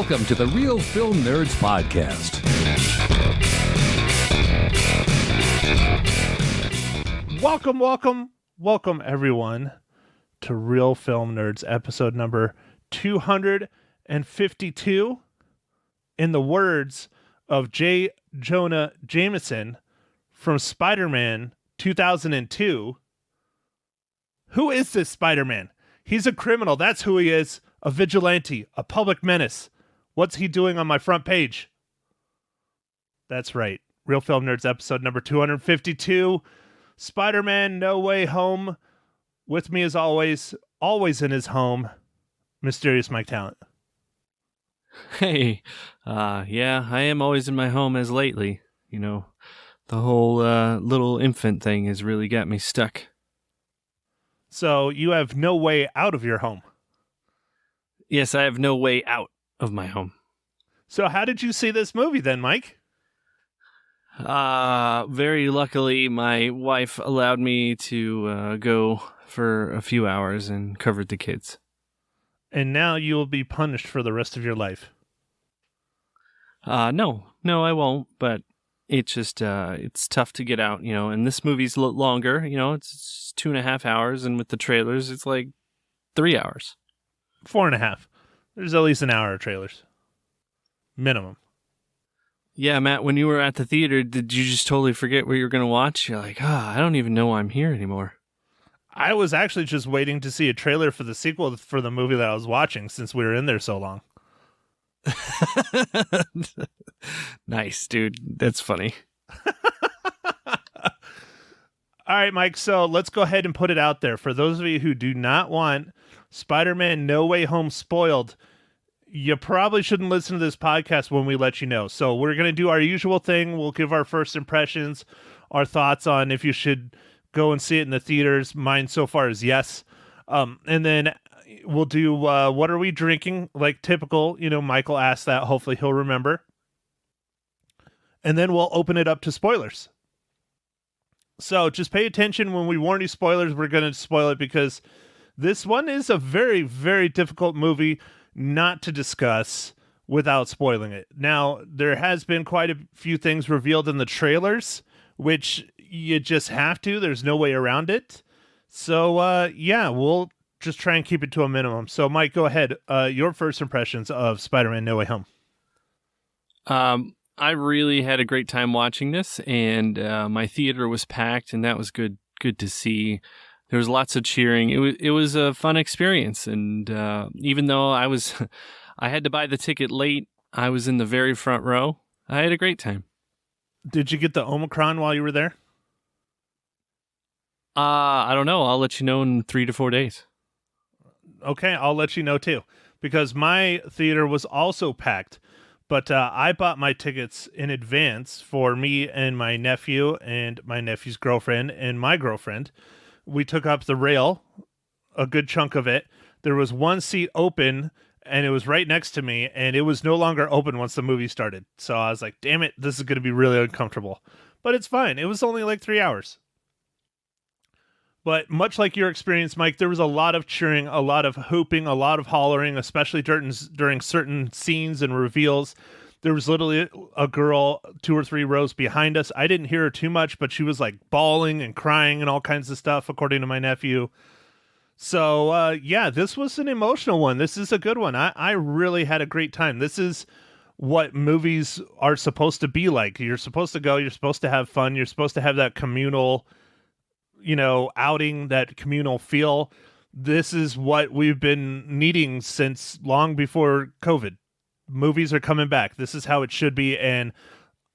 Welcome to the Real Film Nerds Podcast. Welcome everyone to Real Film Nerds episode number 252. In the words of J. Jonah Jameson from Spider-Man 2002, who is this Spider-Man? He's a criminal. That's who he is. A vigilante, a public menace. What's he doing on my front page? That's right. Real Film Nerds episode number 252. Spider-Man No Way Home. With me as always in his home, Mysterious Mike Talent. Hey, yeah, I am always in my home as lately. You know, the whole little infant thing has really got me stuck. So you have no way out of your home. Yes, I have no way out of my home. So how did you see this movie then, Mike? Very luckily, my wife allowed me to go for a few hours and covered the kids. And now you will be punished for the rest of your life. No, I won't, but it's just, it's tough to get out, you know, and this movie's a lot longer, you know, it's 2.5 hours, and with the trailers, it's like 3 hours. 4.5. There's at least an hour of trailers. Minimum. Yeah, Matt, when you were at the theater, did you just totally forget what you were going to watch? You're like, I don't even know why I'm here anymore. I was actually just waiting to see a trailer for the sequel for the movie that I was watching since we were in there so long. Nice, dude. That's funny. All right, Mike, so let's go ahead and put it out there. For those of you who do not want Spider-Man No Way Home spoiled, you probably shouldn't listen to this podcast when we let you know. So we're going to do our usual thing. We'll give our first impressions, our thoughts on if you should go and see it in the theaters. Mine so far is yes. And then we'll do what are we drinking? Like typical, you know, Michael asked that. Hopefully he'll remember. And then we'll open it up to spoilers. So just pay attention when we warn you spoilers. We're going to spoil it because this one is a very, very difficult movie not to discuss without spoiling it. Now, there has been quite a few things revealed in the trailers, which you just have to. There's no way around it. So, yeah, we'll just try and keep it to a minimum. So, Mike, go ahead. Your first impressions of Spider-Man No Way Home. I really had a great time watching this, and my theater was packed, and that was good to see. There was lots of cheering. It was a fun experience, and even though I had to buy the ticket late, I was in the very front row. I had a great time. Did you get the Omicron while you were there? I don't know. I'll let you know in 3 to 4 days. Okay, I'll let you know too, because my theater was also packed. But I bought my tickets in advance for me and my nephew and my nephew's girlfriend and my girlfriend. We took up the rail, a good chunk of it. There was one seat open, and it was right next to me, and it was no longer open once the movie started. So I was like, damn it, this is going to be really uncomfortable. But it's fine. It was only like 3 hours. But much like your experience, Mike, there was a lot of cheering, a lot of whooping, a lot of hollering, especially during certain scenes and reveals. There was literally a girl 2 or 3 rows behind us. I didn't hear her too much, but she was like bawling and crying and all kinds of stuff, according to my nephew. So, yeah, this was an emotional one. This is a good one. I really had a great time. This is what movies are supposed to be like. You're supposed to go, you're supposed to have fun, you're supposed to have that communal, you know, outing, that communal feel. This is what we've been needing since long before COVID. Movies are coming back. This is how it should be. And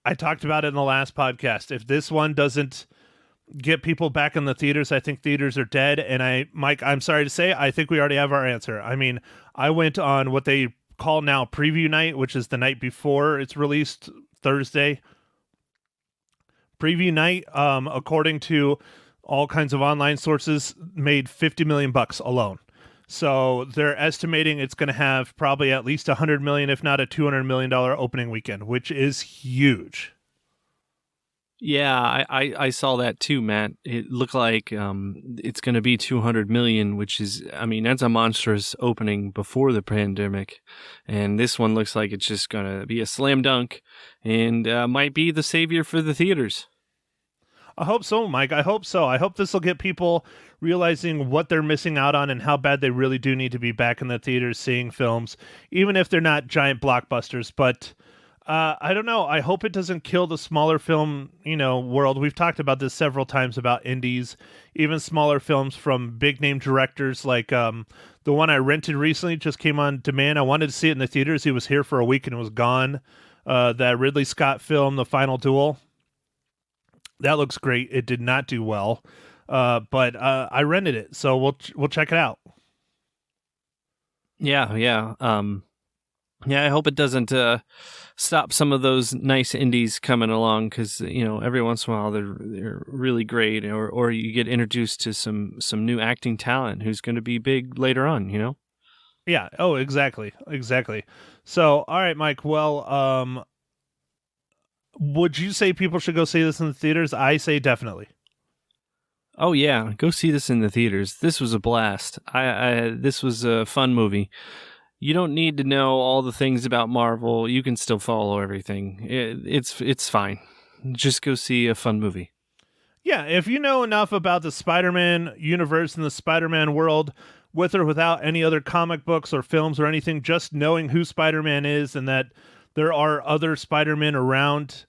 I talked about it in the last podcast. If this one doesn't get people back in the theaters, I think theaters are dead. And Mike, I'm sorry to say, I think we already have our answer. I mean, I went on what they call now preview night, which is the night before it's released, Thursday. Preview night, according to all kinds of online sources, made $50 million alone. So they're estimating it's going to have probably at least $100 million, if not a $200 million opening weekend, which is huge. Yeah, I saw that too, Matt. It looked like it's going to be 200 million, which is, I mean, that's a monstrous opening before the pandemic. And this one looks like it's just going to be a slam dunk and might be the savior for the theaters. I hope so, Mike. I hope so. I hope this will get people realizing what they're missing out on and how bad they really do need to be back in the theaters seeing films, even if they're not giant blockbusters. But I don't know. I hope it doesn't kill the smaller film, world. We've talked about this several times about indies, even smaller films from big name directors like the one I rented recently just came on demand. I wanted to see it in the theaters. He was here for a week and it was gone. That Ridley Scott film, The Final Duel. That looks great. It did not do well, but I rented it, so we'll check it out. Yeah. I hope it doesn't stop some of those nice indies coming along because every once in a while they're really great, or you get introduced to some new acting talent who's going to be big later on. Yeah. Oh, exactly. So, all right, Mike. Well, would you say people should go see this in the theaters? I say definitely. Oh yeah, go see this in the theaters. This was a blast. This was a fun movie. You don't need to know all the things about Marvel. You can still follow everything. It's fine. Just go see a fun movie. Yeah, if you know enough about the Spider-Man universe and the Spider-Man world, with or without any other comic books or films or anything, just knowing who Spider-Man is and that there are other Spider-Men around,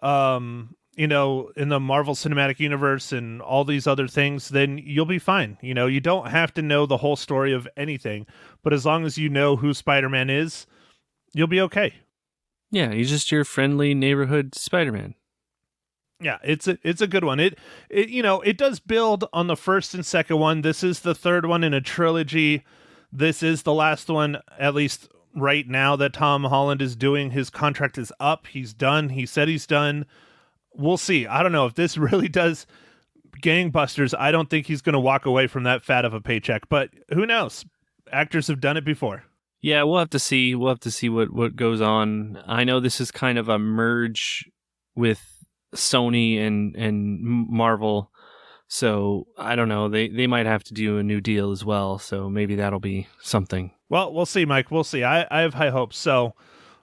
in the Marvel Cinematic Universe and all these other things, then you'll be fine. You don't have to know the whole story of anything, but as long as you know who Spider-Man is, you'll be okay. Yeah, he's just your friendly neighborhood Spider-Man. Yeah, it's a good one. It does build on the first and second one. This is the third one in a trilogy. This is the last one, at least right now, that Tom Holland is doing. His contract is up. He's done. He said he's done. We'll see. I don't know if this really does gangbusters. I don't think he's going to walk away from that fat of a paycheck, but who knows? Actors have done it before. Yeah, we'll have to see. We'll have to see what goes on. I know this is kind of a merge with Sony and Marvel, so I don't know. They might have to do a new deal as well, so maybe that'll be something. Well, we'll see, Mike. We'll see. I have high hopes. So,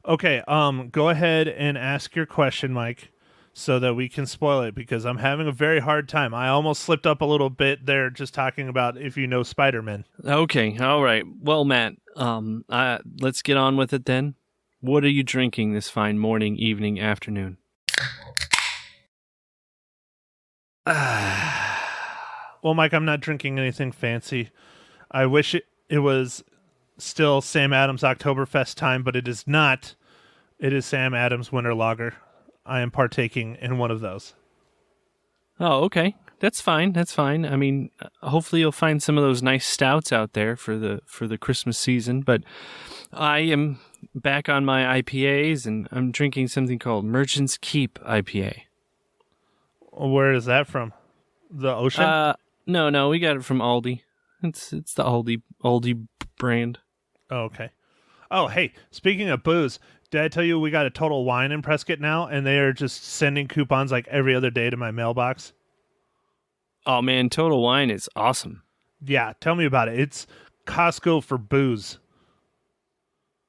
okay, go ahead and ask your question, Mike, so that we can spoil it, because I'm having a very hard time. I almost slipped up a little bit there just talking about if you know Spider-Man. Okay, all right. Well, Matt, let's get on with it then. What are you drinking this fine morning, evening, afternoon? Well, Mike, I'm not drinking anything fancy. I wish it was still Sam Adams Oktoberfest time, but it is not. It is Sam Adams Winter Lager. I am partaking in one of those. Oh, okay. That's fine. I mean, hopefully you'll find some of those nice stouts out there for the Christmas season. But I am back on my IPAs, and I'm drinking something called Merchant's Keep IPA. Where is that from? The ocean? No, we got it from Aldi. It's the Aldi brand. Oh, okay. Oh, hey, speaking of booze, did I tell you we got a Total Wine in Prescott now, and they are just sending coupons like every other day to my mailbox? Oh man, Total Wine is awesome. Yeah, tell me about it. It's Costco for booze.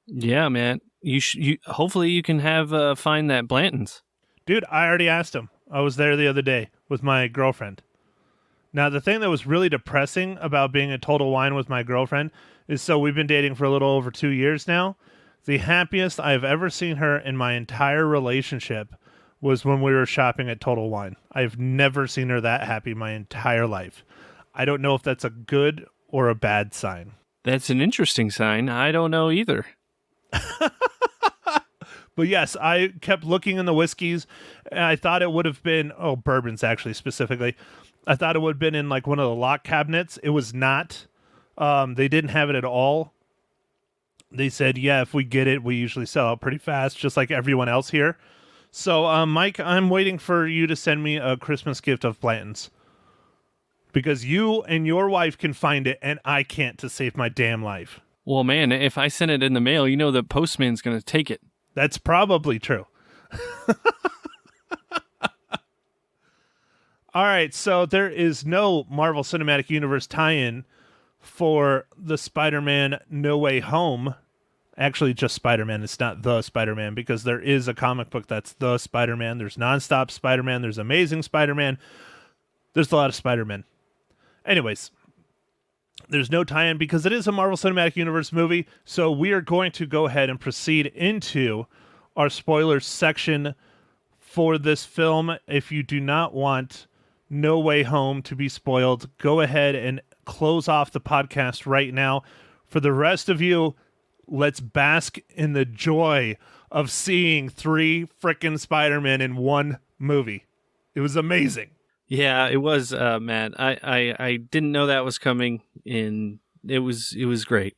Yeah, man. You hopefully you can have find that Blanton's. Dude, I already asked him. I was there the other day with my girlfriend. Now, the thing that was really depressing about being at Total Wine with my girlfriend is, so we've been dating for a little over 2 years now. The happiest I've ever seen her in my entire relationship was when we were shopping at Total Wine. I've never seen her that happy my entire life. I don't know if that's a good or a bad sign. That's an interesting sign. I don't know either. But yes, I kept looking in the whiskeys, and I thought it would have been, bourbons actually specifically. I thought it would have been in like one of the lock cabinets. It was not. They didn't have it at all. They said, yeah, if we get it, we usually sell out pretty fast, just like everyone else here. So, Mike, I'm waiting for you to send me a Christmas gift of Blanton's, because you and your wife can find it, and I can't, to save my damn life. Well, man, if I send it in the mail, the postman's going to take it. That's probably true. All right, so there is no Marvel Cinematic Universe tie-in for the Spider-Man No Way Home. Actually, just Spider-Man. It's not the Spider-Man because there is a comic book that's the Spider-Man. There's Nonstop Spider-Man. There's Amazing Spider-Man. There's a lot of Spider-Man. Anyways, there's no tie-in because it is a Marvel Cinematic Universe movie. So we are going to go ahead and proceed into our spoilers section for this film. If you do not want No Way Home to be spoiled, go ahead and close off the podcast right now. For the rest of you, let's bask in the joy of seeing 3 frickin' Spider-Man in one movie. It was amazing. Yeah, it was, Matt. I didn't know that was coming, and it was great.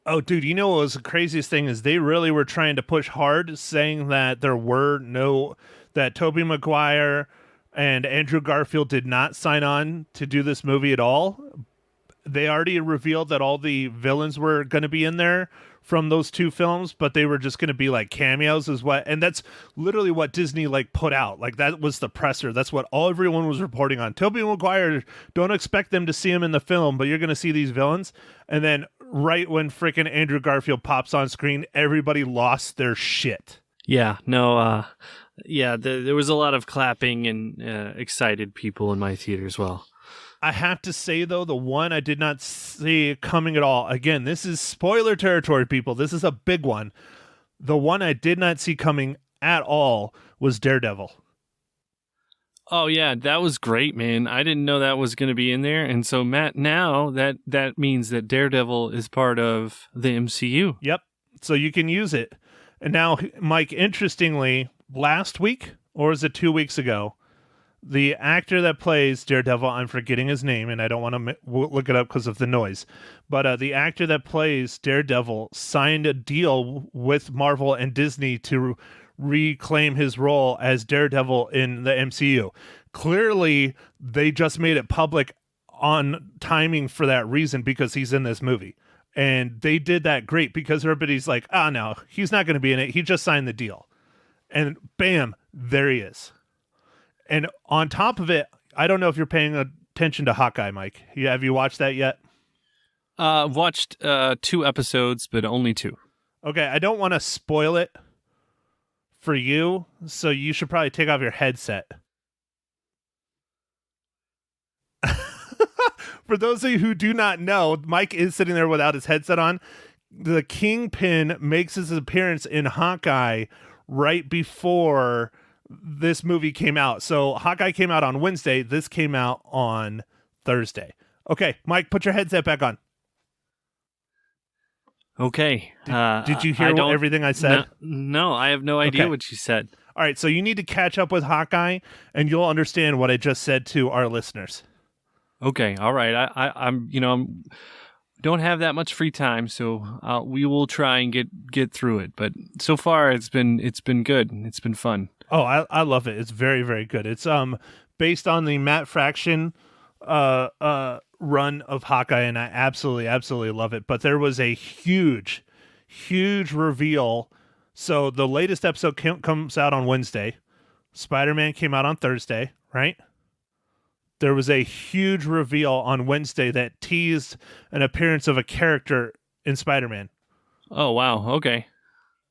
Oh, dude, you know what was the craziest thing is they really were trying to push hard, saying that that Tobey Maguire and Andrew Garfield did not sign on to do this movie at all. They already revealed that all the villains were going to be in there from those 2 films, but they were just going to be like cameos and that's literally what Disney put out. That was the presser. That's what everyone was reporting on. Tobey Maguire, don't expect them to see him in the film, but you're going to see these villains. And then right when freaking Andrew Garfield pops on screen, everybody lost their shit. Yeah, no, there was a lot of clapping and excited people in my theater as well. I have to say, though, the one I did not see coming at all. Again, this is spoiler territory, people. This is a big one. The one I did not see coming at all was Daredevil. Oh, yeah, that was great, man. I didn't know that was going to be in there. And so, Matt, now that means that Daredevil is part of the MCU. Yep. So you can use it. And now, Mike, interestingly, last week, or is it 2 weeks ago, the actor that plays Daredevil, I'm forgetting his name, and I don't want to look it up because of the noise, but the actor that plays Daredevil signed a deal with Marvel and Disney to reclaim his role as Daredevil in the MCU. Clearly, they just made it public on timing for that reason because he's in this movie. And they did that great because everybody's like, no, he's not going to be in it. He just signed the deal. And bam, there he is. And on top of it, I don't know if you're paying attention to Hawkeye, Mike. Have you watched that yet? I've watched 2 episodes, but only 2. Okay, I don't want to spoil it for you, so you should probably take off your headset. For those of you who do not know, Mike is sitting there without his headset on. The Kingpin makes his appearance in Hawkeye right before this movie came out. So Hawkeye came out on Wednesday. This came out on Thursday. Okay, Mike, put your headset back on. Okay. Did you hear everything I said? No, I have no idea what you said. All right, so you need to catch up with Hawkeye, and you'll understand what I just said to our listeners. Okay, all right. I'm don't have that much free time, so we will try and get through it. But so far, it's been good. It's been fun. Oh, I love it. It's very, very good. It's based on the Matt Fraction run of Hawkeye, and I absolutely love it. But there was a huge reveal. So the latest episode comes out on Wednesday. Spider-Man came out on Thursday, right? There was a huge reveal on Wednesday that teased an appearance of a character in Spider-Man. Oh, wow. Okay.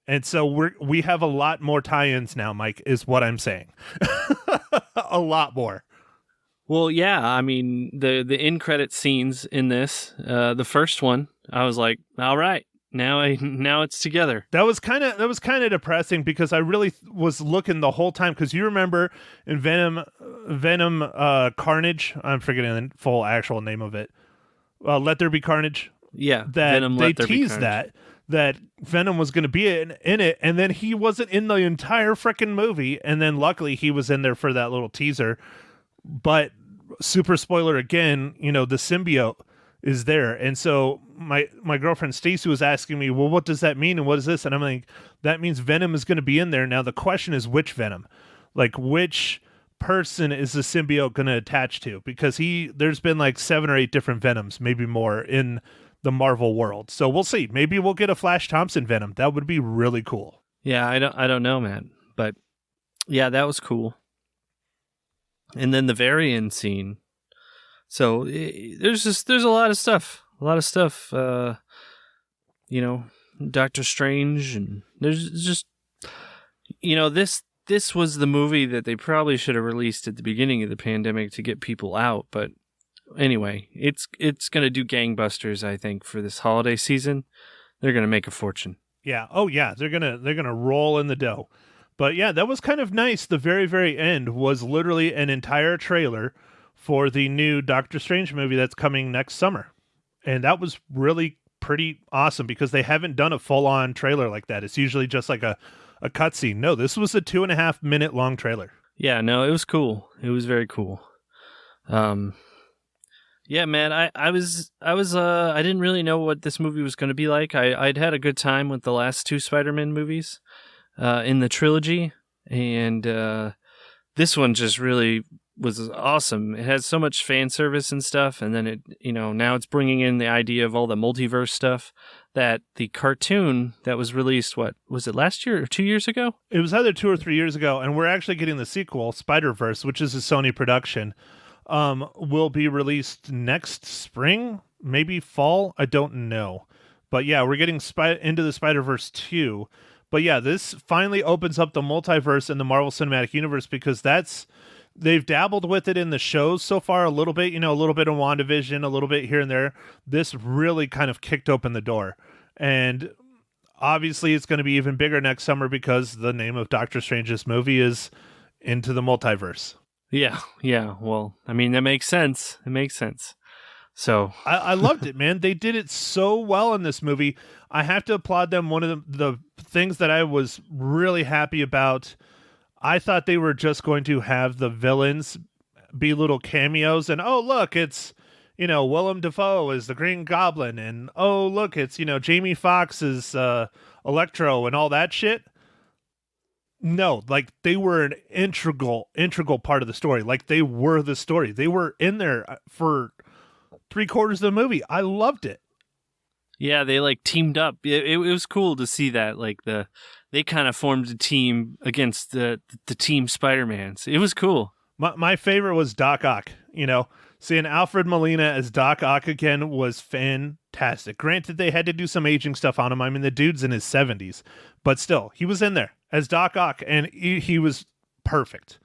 And so we have a lot more tie-ins now, Mike, is what I'm saying. A lot more. Well, yeah, I mean, the end credit scenes in this, the first one, I was like, all right, now it's together. That was kind of depressing because I really was looking the whole time, because you remember in Venom Carnage, I'm forgetting the full actual name of it. Let There Be Carnage. Yeah, that Venom, they teased that Venom was going to be in it, and then he wasn't in the entire freaking movie, and then luckily he was in there for that little teaser. But super spoiler again, the symbiote is there, and so my girlfriend Stacy was asking me, well, what does that mean, and what is this? And I'm like, that means Venom is going to be in there. Now the question is, which Venom? Like, which person is the symbiote going to attach to? Because there's been like 7 or 8 different Venoms, maybe more, in the Marvel world. So we'll see. Maybe we'll get a Flash Thompson Venom. That would be really cool. Yeah, I don't know, man. But yeah, that was cool. and then the very scene. So there's a lot of stuff. Doctor Strange, and there's just, this was the movie that they probably should have released at the beginning of the pandemic to get people out. But anyway, it's going to do gangbusters, I think, for this holiday season. They're going to make a fortune. Yeah. Oh, yeah. They're gonna roll in the dough. But yeah, that was kind of nice. The very, very end was literally an entire trailer for the new Doctor Strange movie that's coming next summer, and that was really pretty awesome because they haven't done a full-on trailer like that. It's usually just like a cutscene. No, this was a 2.5 minute long trailer. Yeah, no, it was cool. It was very cool. Yeah, man, I didn't really know what this movie was going to be like. I'd had a good time with the last two Spider-Man movies in the trilogy, and this one just really was awesome. It has so much fan service and stuff, and then it, now it's bringing in the idea of all the multiverse stuff that the cartoon that was released, what was it, last year or 2 years ago? It was either 2 or 3 years ago, and we're actually getting the sequel, Spider-Verse, which is a Sony production. Will be released next spring, maybe fall. I don't know, but yeah, we're getting Into the Spider-Verse 2. But yeah, this finally opens up the multiverse in the Marvel Cinematic Universe because they've dabbled with it in the shows so far a little bit, a little bit of WandaVision, a little bit here and there. This really kind of kicked open the door. And obviously it's going to be even bigger next summer because the name of Doctor Strange's movie is Into the Multiverse. Yeah. Well, I mean, that makes sense. It makes sense. So I loved it, man. They did it so well in this movie. I have to applaud them. One of the things that I was really happy about, I thought they were just going to have the villains be little cameos and, oh, look, it's, Willem Dafoe is the Green Goblin, and, oh, look, it's, Jamie Foxx is Electro and all that shit. No, like they were an integral part of the story. Like they were the story. They were in there for 3/4 of the movie. I loved it. Yeah, they like teamed up. It was cool to see that. Like they kind of formed a team against the team Spider-Mans. It was cool. My favorite was Doc Ock. Seeing Alfred Molina as Doc Ock again was fantastic. Granted, they had to do some aging stuff on him. I mean, the dude's in his 70s, but still, he was in there as Doc Ock, and he was perfect.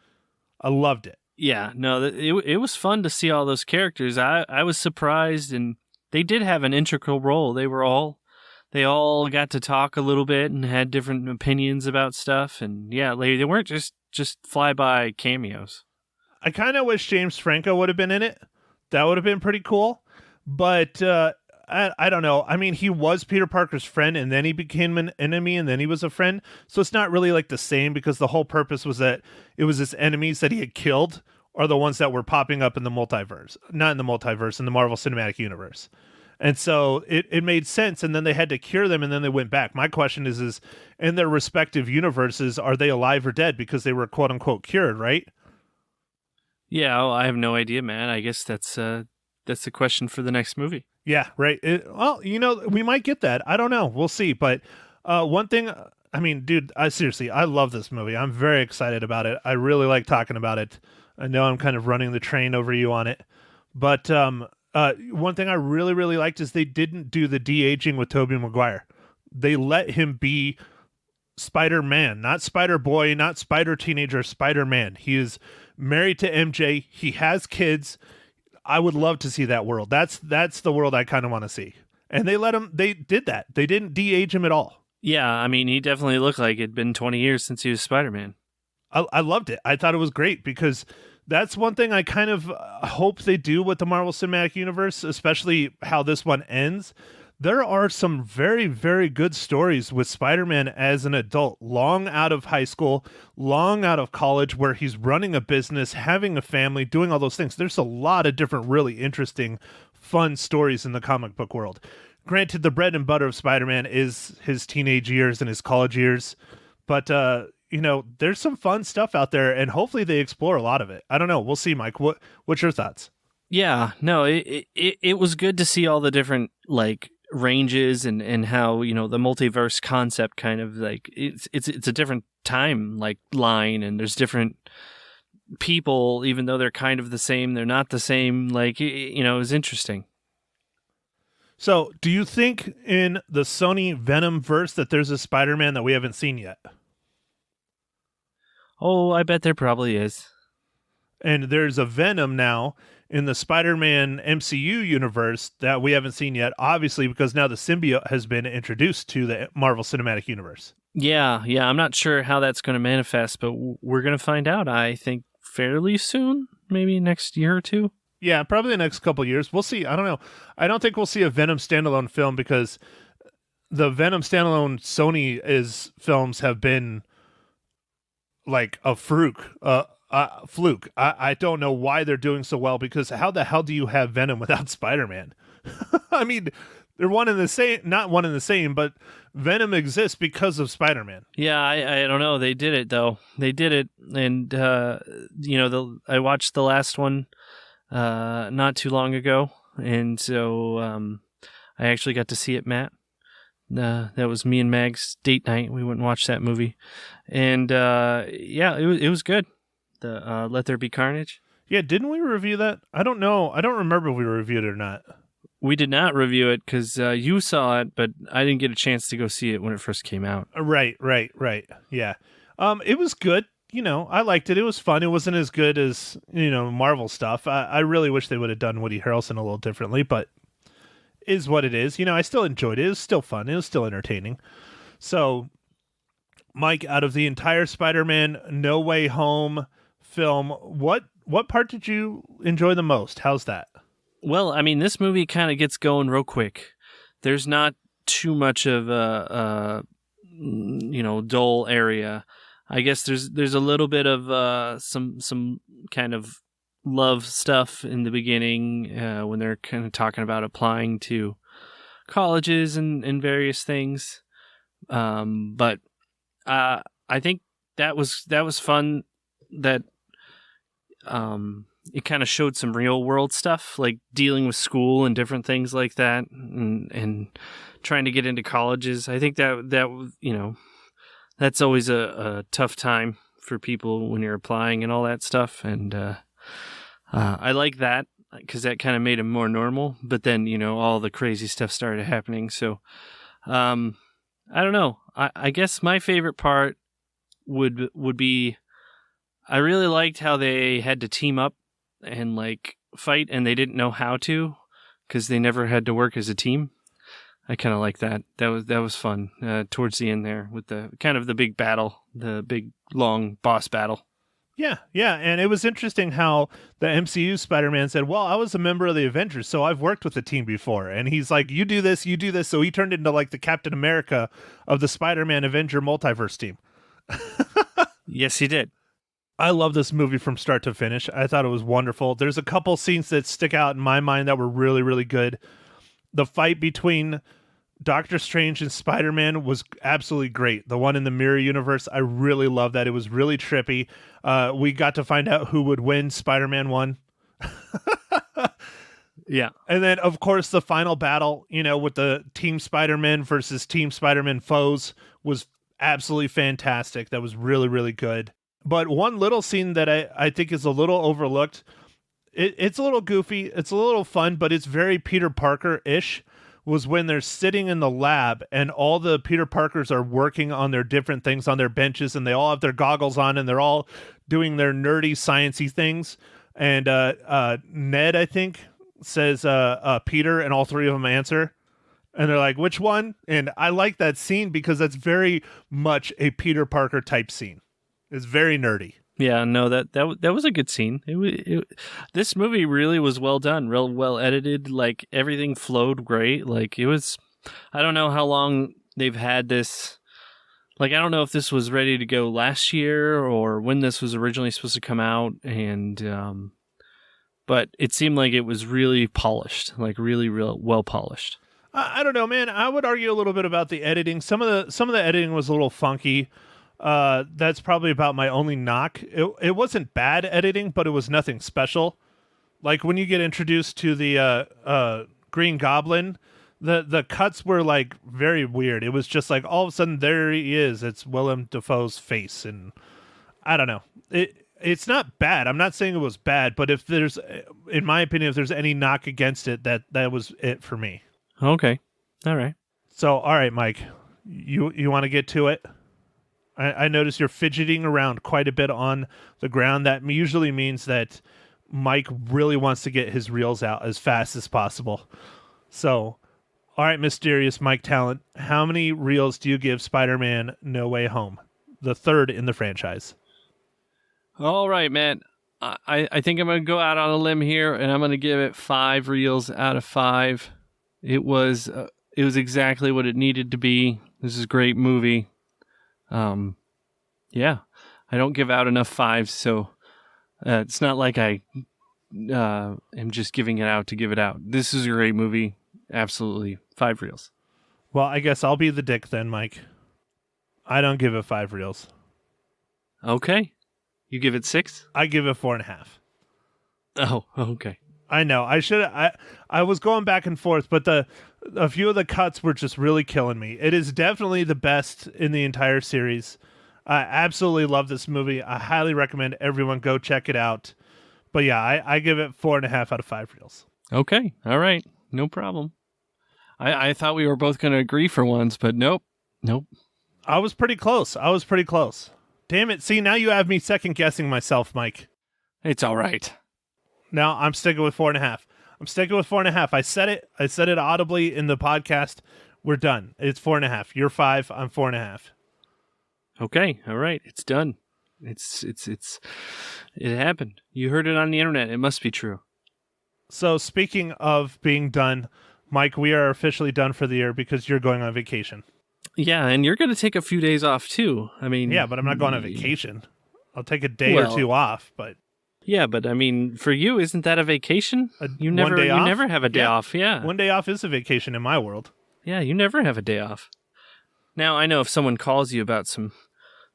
I loved it. Yeah, no, it was fun to see all those characters. I was surprised, and they did have an integral role. They all got to talk a little bit and had different opinions about stuff, and yeah, they weren't just flyby cameos. I kind of wish James Franco would have been in it. That would have been pretty cool. But I don't know. I mean, he was Peter Parker's friend, and then he became an enemy, and then he was a friend. So it's not really like the same because the whole purpose was that it was his enemies that he had killed are the ones that were popping up in the multiverse. Not in the multiverse, in the Marvel Cinematic Universe. And so it made sense, and then they had to cure them, and then they went back. My question is in their respective universes, are they alive or dead because they were quote-unquote cured, right? Yeah, well, I have no idea, man. I guess that's the question for the next movie. Yeah, right. We might get that. I don't know. We'll see. But one thing, I mean, dude, seriously, I love this movie. I'm very excited about it. I really like talking about it. I know I'm kind of running the train over you on it. But one thing I really, really liked is they didn't do the de-aging with Tobey Maguire. They let him be Spider-Man, not Spider-Boy, not Spider-Teenager, Spider-Man. He is married to MJ. He has kids. I would love to see that world. That's the world I kind of want to see. And they did that. They didn't de-age him at all. Yeah, I mean, he definitely looked like it'd been 20 years since he was Spider-Man. I loved it. I thought it was great because that's one thing I kind of hope they do with the Marvel Cinematic Universe, especially how this one ends. There are some very, very good stories with Spider-Man as an adult, long out of high school, long out of college, where he's running a business, having a family, doing all those things. There's a lot of different, really interesting, fun stories in the comic book world. Granted, the bread and butter of Spider-Man is his teenage years and his college years, but there's some fun stuff out there, and hopefully they explore a lot of it. I don't know. We'll see, Mike. What's your thoughts? Yeah, no, it was good to see all the different ranges and how the multiverse concept kind of it's a different time line, and there's different people, even though they're kind of the same, they're not the same. Like, it was interesting. So, do you think in the Sony Venom verse that there's a Spider-Man that we haven't seen yet? Oh, I bet there probably is. And there's a Venom now in the Spider-Man MCU universe that we haven't seen yet, obviously, because now the symbiote has been introduced to the Marvel Cinematic Universe. Yeah. I'm not sure how that's going to manifest, but we're going to find out, I think, fairly soon, maybe next year or two. Yeah, probably the next couple of years. We'll see. I don't know. I don't think we'll see a Venom standalone film because the Venom standalone Sony films have been like a fluke. I don't know why they're doing so well, because how the hell do you have Venom without Spider-Man? I mean, they're one and the same, not one and the same, but Venom exists because of Spider-Man. Yeah, I don't know. They did it though. They did it, and I watched the last one not too long ago, and so I actually got to see it, Matt. That was me and Mag's date night. We went and watched that movie, and it was good. The Let There Be Carnage. Yeah, didn't we review that? I don't know. I don't remember if we reviewed it or not. We did not review it because you saw it, but I didn't get a chance to go see it when it first came out. Right. Yeah. It was good. I liked it. It was fun. It wasn't as good as, Marvel stuff. I really wish they would have done Woody Harrelson a little differently, but is what it is. I still enjoyed it. It was still fun. It was still entertaining. So, Mike, out of the entire Spider-Man No Way Home film, what part did you enjoy the most? How's that? Well, I mean, this movie kind of gets going real quick. There's not too much of a dull area. I guess there's a little bit of some kind of love stuff in the beginning when they're kind of talking about applying to colleges and various things. But I think that was fun. That it kind of showed some real world stuff, like dealing with school and different things like that, and trying to get into colleges. I think that that's always a tough time for people when you're applying and all that stuff. And I like that because that kind of made it more normal. But then all the crazy stuff started happening. So I don't know. I guess my favorite part would be, I really liked how they had to team up and like fight, and they didn't know how to because they never had to work as a team. I kind of like that. That was fun towards the end there with the kind of the big battle, the big long boss battle. Yeah, and it was interesting how the MCU Spider-Man said, well, I was a member of the Avengers, so I've worked with the team before. And he's like, you do this. So he turned into like the Captain America of the Spider-Man Avenger multiverse team. Yes, he did. I love this movie from start to finish. I thought it was wonderful. There's a couple scenes that stick out in my mind that were really, really good. The fight between Doctor Strange and Spider-Man was absolutely great. The one in the mirror universe, I really love that. It was really trippy. We got to find out who would win. Spider-Man won. Yeah. And then, of course, the final battle, with the Team Spider-Man versus Team Spider-Man foes was absolutely fantastic. That was really, really good. But one little scene that I think is a little overlooked, it's a little goofy, it's a little fun, but it's very Peter Parker-ish, was when they're sitting in the lab and all the Peter Parkers are working on their different things on their benches, and they all have their goggles on and they're all doing their nerdy, sciencey things. And Ned, I think, says Peter, and all three of them answer. And they're like, which one? And I like that scene because that's very much a Peter Parker type scene. It's very nerdy. Yeah, no, that was a good scene. This movie really was well done, real well edited. Like everything flowed great. Like it was. I don't know how long they've had this. Like I don't know if this was ready to go last year or when this was originally supposed to come out, and but it seemed like it was really polished, like really real well polished. I don't know, man. I would argue a little bit about the editing. Some of the editing was a little funky. That's probably about my only knock. It wasn't bad editing, but it was nothing special. Like when you get introduced to the Green Goblin, the cuts were like very weird. It was just like all of a sudden there he is. It's Willem Dafoe's face, and I don't know. It's not bad. I'm not saying it was bad, but if there's, in my opinion, if there's any knock against it, that was it for me. Okay. All right. So, all right, Mike, you want to get to it? I notice you're fidgeting around quite a bit on the ground. That usually means that Mike really wants to get his reels out as fast as possible. So, all right, mysterious Mike Talent, how many reels do you give Spider-Man No Way Home, the third in the franchise? All right, man. I think I'm going to go out on a limb here, and I'm going to give it 5 reels out of 5. It was exactly what it needed to be. This is a great movie. Yeah, I don't give out enough 5s, so it's not like I am just giving it out to give it out. This is a great movie. Absolutely. 5 reels. Well, I guess I'll be the dick then, Mike. I don't give it 5 reels. Okay. You give it 6? I give it 4.5. Oh, okay. I know. I was going back and forth, but a few of the cuts were just really killing me. It is definitely the best in the entire series. I absolutely love this movie. I highly recommend everyone go check it out. But yeah, I give it 4.5 out of 5 reels. Okay. All right. No problem. I thought we were both going to agree for once, but nope. I was pretty close. Damn it. See, now you have me second guessing myself, Mike. It's all right. No, I'm sticking with 4.5. I said it audibly in the podcast. We're done. It's 4.5. You're 5. I'm 4.5. Okay. All right. It's done. It happened. You heard it on the internet. It must be true. So speaking of being done, Mike, we are officially done for the year because you're going on vacation. Yeah, and you're going to take a few days off too. I mean, yeah, but I'm not going on vacation. I'll take a day or two off, but yeah, but I mean, for you, isn't that a vacation? You never have a day off. Yeah, one day off is a vacation in my world. Yeah, you never have a day off. Now I know if someone calls you about some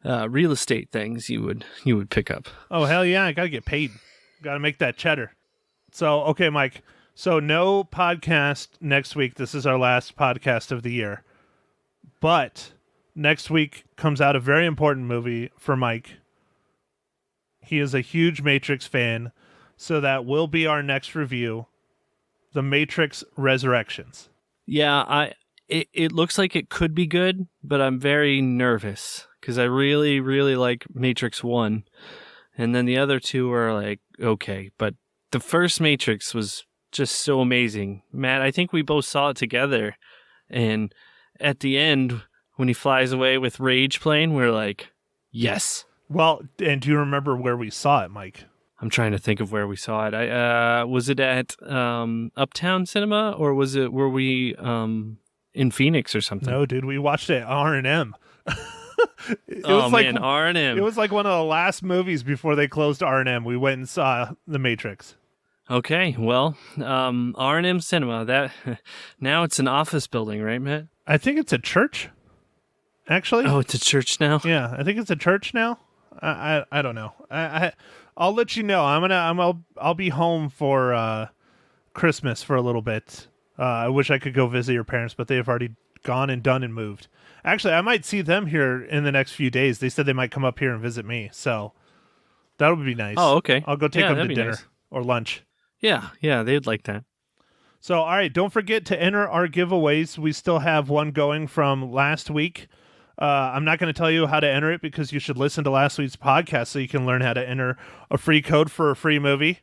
real estate things, you would pick up. Oh hell yeah! I gotta get paid. Gotta make that cheddar. So okay, Mike. So no podcast next week. This is our last podcast of the year. But next week comes out a very important movie for Mike. He is a huge Matrix fan, so that will be our next review, The Matrix Resurrections. Yeah, it looks like it could be good, but I'm very nervous because I really, really like Matrix 1. And then the other two are like, okay. But the first Matrix was just so amazing. Matt, I think we both saw it together. And at the end, when he flies away with Rage playing, we're like, yes. Well, and do you remember where we saw it, Mike? I'm trying to think of where we saw it. Was it at Uptown Cinema, or were we in Phoenix or something? No, dude, we watched it at R&M. R&M. It was like one of the last movies before they closed R&M. We went and saw The Matrix. Okay, well, R&M Cinema. That now it's an office building, right, Matt? I think it's a church. Actually, oh, it's a church now. Yeah, I think it's a church now. I don't know. I'll let you know. I'll be home for Christmas for a little bit. I wish I could go visit your parents, but they have already gone and done and moved. Actually, I might see them here in the next few days. They said they might come up here and visit me, so that would be nice. Oh, okay. I'll go take them to dinner or lunch. Yeah, they'd like that. So, all right, don't forget to enter our giveaways. We still have one going from last week. I'm not going to tell you how to enter it because you should listen to last week's podcast so you can learn how to enter a free code for a free movie.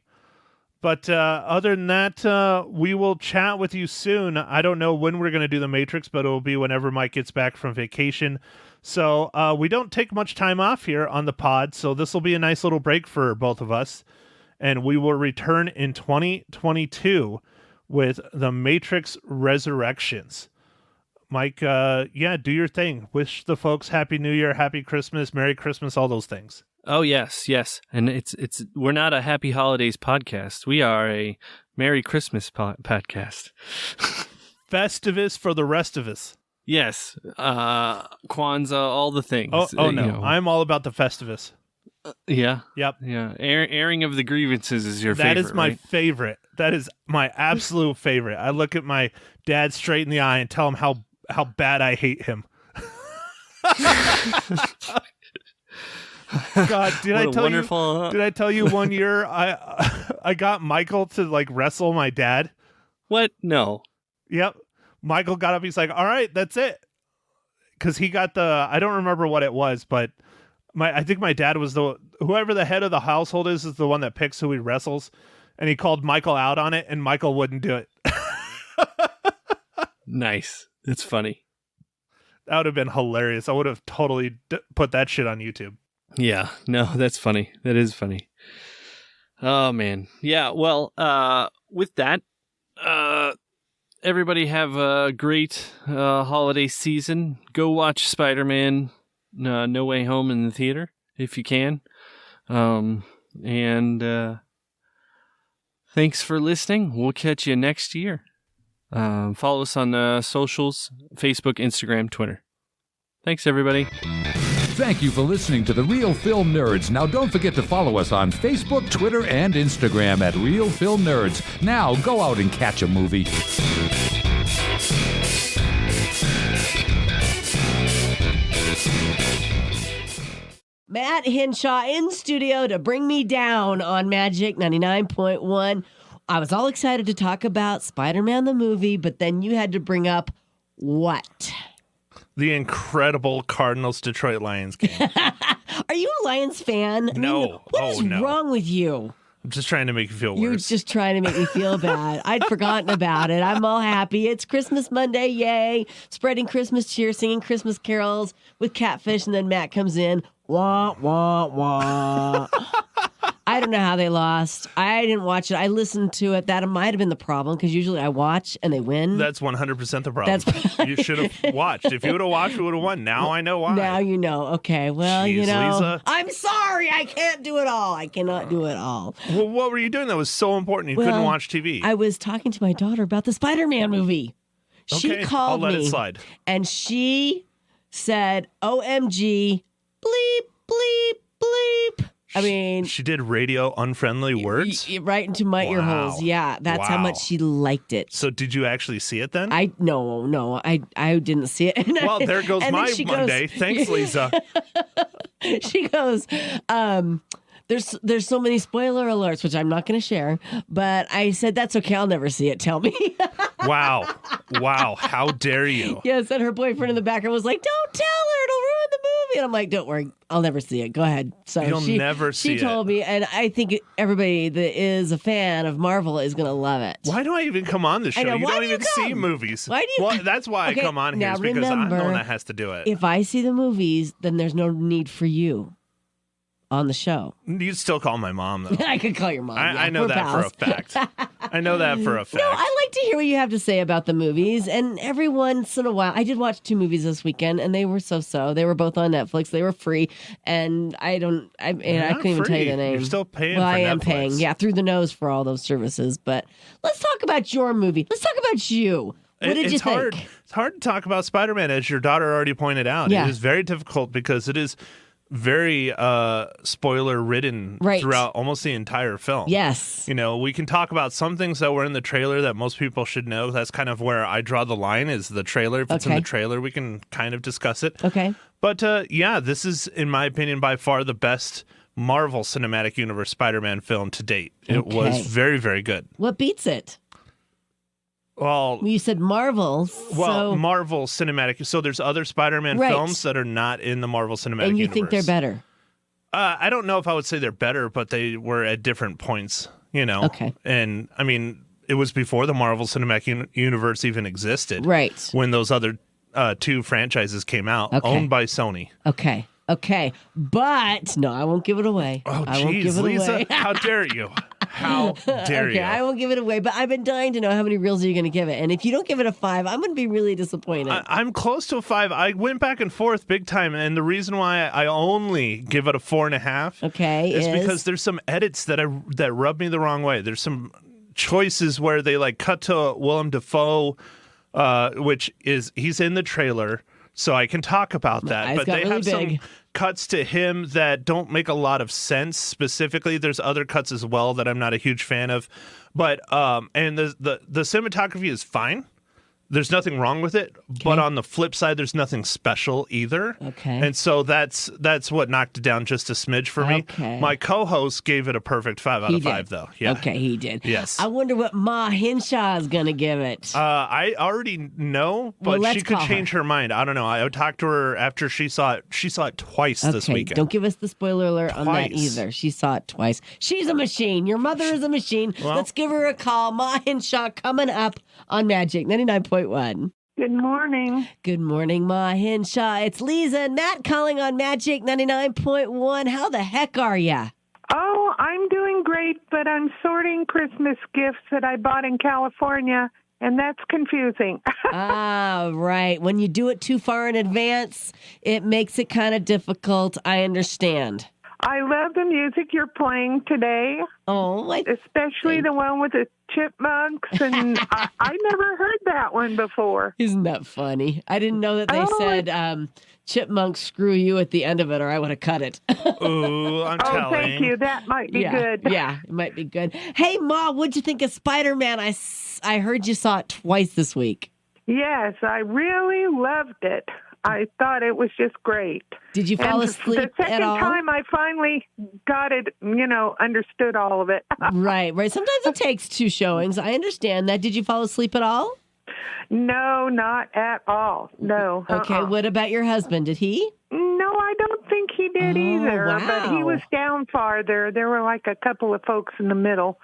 But other than that, we will chat with you soon. I don't know when we're going to do The Matrix, but it will be whenever Mike gets back from vacation. So we don't take much time off here on the pod, so this will be a nice little break for both of us. And we will return in 2022 with The Matrix Resurrections. Mike, do your thing. Wish the folks Happy New Year, Happy Christmas, Merry Christmas, all those things. Oh, yes. And it's we're not a Happy Holidays podcast. We are a Merry Christmas podcast. Festivus for the rest of us. Yes. Kwanzaa, all the things. Oh no. I'm all about the Festivus. Yeah. Yep. Yeah. Airing of the grievances is your favorite. That is my favorite. That is my absolute favorite. I look at my dad straight in the eye and tell him how bad I hate him. God, did I tell you one year I got Michael to like wrestle my dad? What? No. Yep. Michael got up. He's like, all right, that's it. Because he got I don't remember what it was, but I think my dad was whoever the head of the household is the one that picks who he wrestles. And he called Michael out on it, and Michael wouldn't do it. Nice. That's funny. That would have been hilarious. I would have totally put that shit on YouTube. Yeah. No, that's funny. That is funny. Oh, man. Yeah. Well, with that, everybody have a great holiday season. Go watch Spider-Man No Way Home in the theater if you can. Thanks for listening. We'll catch you next year. Follow us on the socials, Facebook, Instagram, Twitter. Thanks, everybody. Thank you for listening to The Real Film Nerds. Now, don't forget to follow us on Facebook, Twitter, and Instagram at Real Film Nerds. Now, go out and catch a movie. Matt Henshaw in studio to bring me down on Magic 99.1. I was all excited to talk about Spider-Man the movie, but then you had to bring up what? The incredible Cardinals-Detroit Lions game. Are you a Lions fan? No. What is wrong with you? I'm just trying to make you feel worse. You're just trying to make me feel bad. I'd forgotten about it. I'm all happy. It's Christmas Monday, yay. Spreading Christmas cheer, singing Christmas carols with Catfish, and then Matt comes in. Wah, wah, wah. I don't know how they lost. I didn't watch it. I listened to it. That might have been the problem, because usually I watch and they win. That's 100% the problem. You should have watched. If you would have watched, we would have won. Now I know why. Now you know. Okay, well, Jeez, Lisa. I'm sorry. I can't do it all. I cannot do it all. Well, what were you doing that was so important you couldn't watch TV? I was talking to my daughter about the Spider-Man movie. She called me. I'll let it slide. And she said, OMG, bleep, bleep, bleep. I mean, she did radio unfriendly words right into my ear holes. Yeah, that's how much she liked it. So did you actually see it then? No, I didn't see it. Well, there goes my Monday. Thanks, Lisa. She goes, there's so many spoiler alerts, which I'm not going to share. But I said, that's okay. I'll never see it. Tell me. Wow. How dare you? Yes, and her boyfriend in the background was like, don't tell her. It'll ruin the movie. And I'm like, don't worry. I'll never see it. Go ahead. So You'll never see it. She told me, and I think everybody that is a fan of Marvel is going to love it. Why do I even come on the show? You don't even see movies. Why do you? Well, that's why I come on here, is because I'm the one that has to do it. If I see the movies, then there's no need for you on the show. You'd still call my mom, though. I could call your mom. I know that for a fact. I know that for a fact. No, I like to hear what you have to say about the movies. And every once in a while, I did watch 2 movies this weekend, and they were so-so. They were both on Netflix. They were free. And I couldn't even tell you the name. You're still paying for Well, I Netflix. am paying, through the nose for all those services. But let's talk about your movie. Let's talk about you. What did you think? It's hard to talk about Spider-Man, as your daughter already pointed out. Yeah. It is very difficult because it is very spoiler ridden throughout almost the entire film. Yes. We can talk about some things that were in the trailer that most people should know. That's kind of where I draw the line, is the trailer. If it's in the trailer, we can kind of discuss it. Okay. But this is, in my opinion, by far the best Marvel Cinematic Universe Spider-Man film to date. It was very, very good. What beats it? Well, you said Marvel. Marvel Cinematic. So there's other Spider-Man films that are not in the Marvel Cinematic Universe. And you think they're better? I don't know if I would say they're better, but they were at different points, Okay. And, I mean, it was before the Marvel Cinematic Universe even existed. Right. When those other 2 franchises came out, owned by Sony. Okay. But, no, I won't give it away. Oh, geez, Lisa, how dare you? How dare you? Okay, I won't give it away, but I've been dying to know how many reels are you going to give it. And if you don't give it a 5, I'm going to be really disappointed. I'm close to a 5. I went back and forth big time, and the reason why I only give it a 4.5 is because there's some edits that rub me the wrong way. There's some choices where they cut to Willem Dafoe, which is he's in the trailer, so I can talk about that. But they really have some cuts to him that don't make a lot of sense. Specifically, there's other cuts as well that I'm not a huge fan of. But and the cinematography is fine. there's nothing wrong with it, but on the flip side, there's nothing special either. Okay. And so that's what knocked it down just a smidge for me. Okay. My co-host gave it a perfect 5 out of 5, though. Yeah. Okay, he did. Yes. I wonder what Ma Henshaw is going to give it. I already know, but Well, she could change her mind. I don't know. I talked to her after she saw it. She saw it twice this weekend. Don't give us the spoiler alert on that either. She saw it twice. She's a machine. Your mother is a machine. Well, let's give her a call. Ma Henshaw coming up on Magic 99.1. Good morning. Good morning, Ma Henshaw. It's Lisa and Matt calling on Magic 99.1. How the heck are ya? Oh, I'm doing great, but I'm sorting Christmas gifts that I bought in California, and that's confusing. Ah, right. When you do it too far in advance, it makes it kind of difficult. I understand. I love the music you're playing today, especially the one with the chipmunks, and I never heard that one before. Isn't that funny? I didn't know that they said chipmunks screw you at the end of it, or I would have cut it. Ooh, I'm telling. Oh, thank you. That might be good. Yeah, it might be good. Hey, Ma, what'd you think of Spider-Man? I heard you saw it twice this week. Yes, I really loved it. I thought it was just great. Did you fall asleep the second at all? time I finally got it, understood all of it. Right. Sometimes it takes 2 showings. I understand that. Did you fall asleep at all? No, not at all. No. Okay. What about your husband? Did he? No, I don't think he did either. Wow. But he was down farther. There were like a couple of folks in the middle.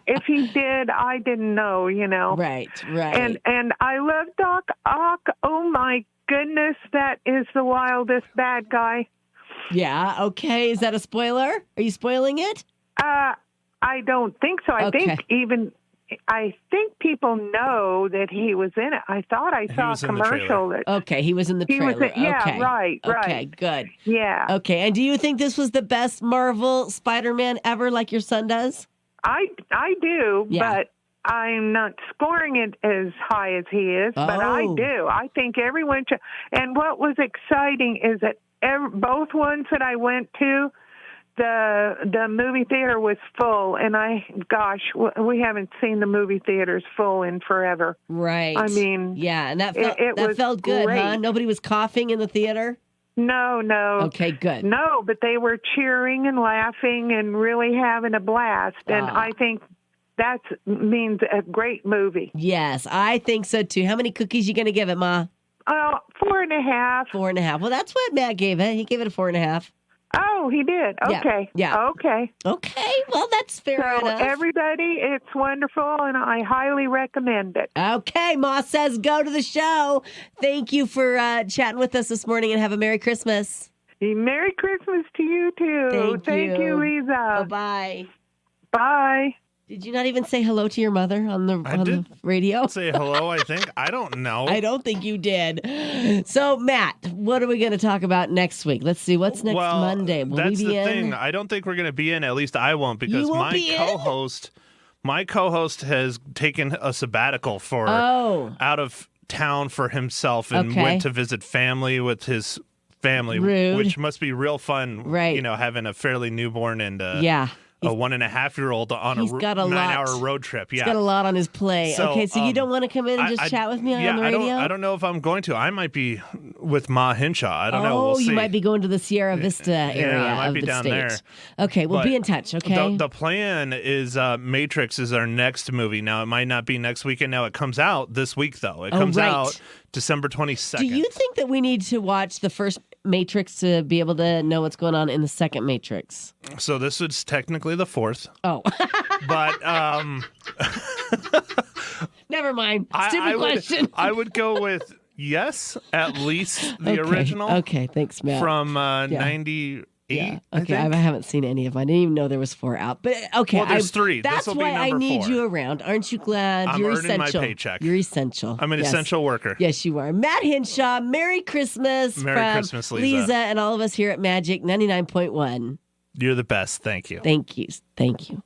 If he did, I didn't know, Right. And I love Doc Ock. Oh my goodness, that is the wildest bad guy. Yeah. Okay. Is that a spoiler? Are you spoiling it? I don't think so. I think people know that he was in it. I thought I saw a commercial. Okay, he was in the trailer. Right. Okay, good. Yeah. Okay, and do you think this was the best Marvel Spider-Man ever, like your son does? I do, but I'm not scoring it as high as he is, but I do. I think everyone should. And what was exciting is that both ones that I went to, the movie theater was full, and we haven't seen the movie theaters full in forever. Right. I mean, and that felt good, great. huh? Nobody was coughing in the theater? No. Okay, good. No, but they were cheering and laughing and really having a blast, and I think that means a great movie. Yes, I think so too. How many cookies you going to give it, Ma? 4.5. 4.5. Well, that's what Matt gave it. He gave it a 4.5. Oh, he did. Okay. Yeah. Okay. Okay. Well, that's fair enough. Everybody, it's wonderful, and I highly recommend it. Okay. Ma says go to the show. Thank you for chatting with us this morning, and have a Merry Christmas. Merry Christmas to you, too. Thank you, Lisa. Bye-bye. Bye. Did you not even say hello to your mother on the radio? Say hello, I think. I don't know. I don't think you did. So, Matt, what are we going to talk about next week? Let's see. What's next Monday? Will that's we be the in? thing. I don't think we're going to be in. At least I won't, because my co-host has taken a sabbatical for out of town for himself and went to visit family with his family, which must be real fun. Right. Having a fairly newborn and a 1.5-year-old on a 9-hour road trip. Yeah. He's got a lot on his plate. So you don't want to come in and just chat with me on the radio? I don't know if I'm going to. I might be with Ma Henshaw. I don't know. We'll see. You might be going to the Sierra Vista area I might of be the down state. there. Okay, we'll be in touch, okay? The plan is Matrix is our next movie. Now, it might not be next weekend. Now, it comes out this week, though. It comes out December 22nd. Do you think that we need to watch the first Matrix to be able to know what's going on in the second Matrix? So this is technically the fourth. Oh. But never mind. Stupid question. I would go with yes, at least the original. Okay, thanks, Matt. From 98. Yeah. Okay, I haven't seen any of them. I didn't even know there was 4 out. But okay, well, there's 3. That's why I need 4. You around. Aren't you glad? You're earning essential. my paycheck. You're essential. I'm an essential worker. Yes, you are. Matt Henshaw, Merry Christmas. Merry Christmas, Lisa. And all of us here at Magic 99.1. You're the best. Thank you. Thank you.